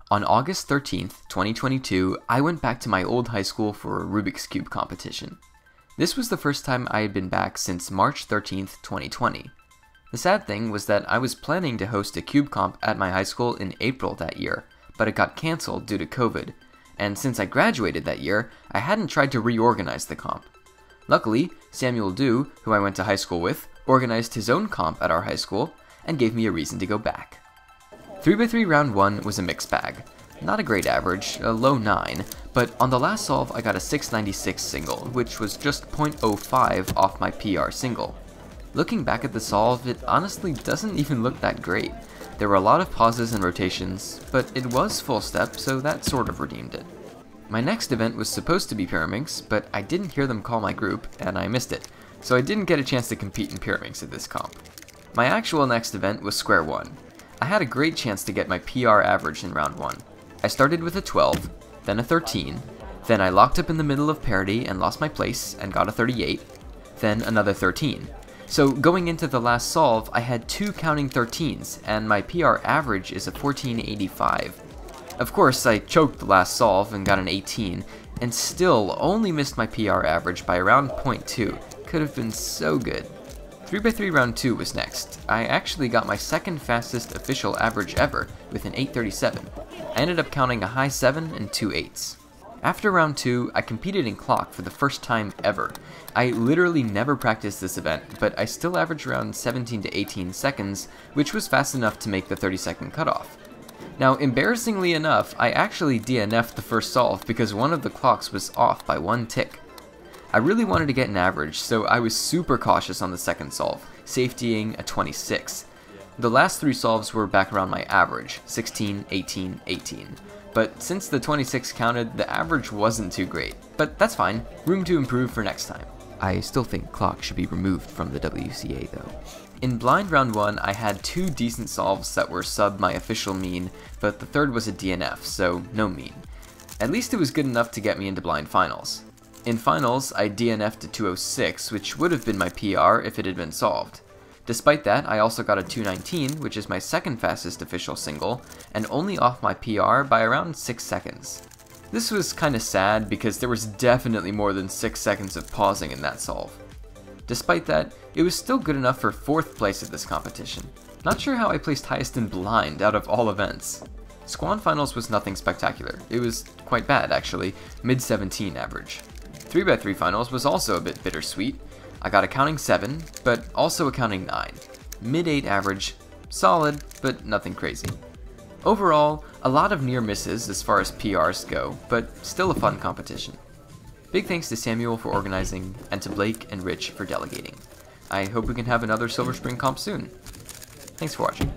On August 13th, 2022, I went back to my old high school for a Rubik's Cube competition. This was the first time I had been back since March 13th, 2020. The sad thing was that I was planning to host a cube comp at my high school in April that year, but it got cancelled due to COVID, and since I graduated that year, I hadn't tried to reorganize the comp. Luckily, Samuel Du, who I went to high school with, organized his own comp at our high school, and gave me a reason to go back. 3x3 round 1 was a mixed bag. Not a great average, a low 9, but on the last solve I got a 696 single, which was just 0.05 off my PR single. Looking back at the solve, it honestly doesn't even look that great. There were a lot of pauses and rotations, but it was full step, so that sort of redeemed it. My next event was supposed to be Pyraminx, but I didn't hear them call my group, and I missed it, so I didn't get a chance to compete in Pyraminx at this comp. My actual next event was Square 1. I had a great chance to get my PR average in round 1. I started with a 12, then a 13, then I locked up in the middle of parity and lost my place and got a 38, then another 13. So going into the last solve, I had 2 counting 13s, and my PR average is a 1485. Of course, I choked the last solve and got an 18, and still only missed my PR average by around 0.2. Could have been so good. 3x3 round 2 was next. I actually got my second fastest official average ever with an 837. I ended up counting a high 7 and 2 8s. After round 2, I competed in clock for the first time ever. I literally never practiced this event, but I still averaged around 17 to 18 seconds, which was fast enough to make the 30-second cutoff. Now, embarrassingly enough, I actually DNF'd the first solve because one of the clocks was off by 1 tick. I really wanted to get an average, so I was super cautious on the second solve, safetying a 26. The last 3 solves were back around my average, 16, 18, 18. But since the 26 counted, the average wasn't too great. But that's fine, room to improve for next time. I still think clock should be removed from the WCA though. In blind round 1, I had 2 decent solves that were sub my official mean, but the third was a DNF, so no mean. At least it was good enough to get me into blind finals. In finals, I DNF'd to 206, which would have been my PR if it had been solved. Despite that, I also got a 219, which is my second fastest official single, and only off my PR by around 6 seconds. This was kinda sad because there was definitely more than 6 seconds of pausing in that solve. Despite that, it was still good enough for 4th place at this competition. Not sure how I placed highest in blind out of all events. Squan finals was nothing spectacular. It was quite bad actually, mid 17 average. 3x3 finals was also a bit bittersweet. I got a counting 7, but also a counting 9. Mid 8 average, solid, but nothing crazy. Overall, a lot of near misses as far as PRs go, but still a fun competition. Big thanks to Samuel for organizing, and to Blake and Rich for delegating. I hope we can have another Silver Spring comp soon. Thanks for watching.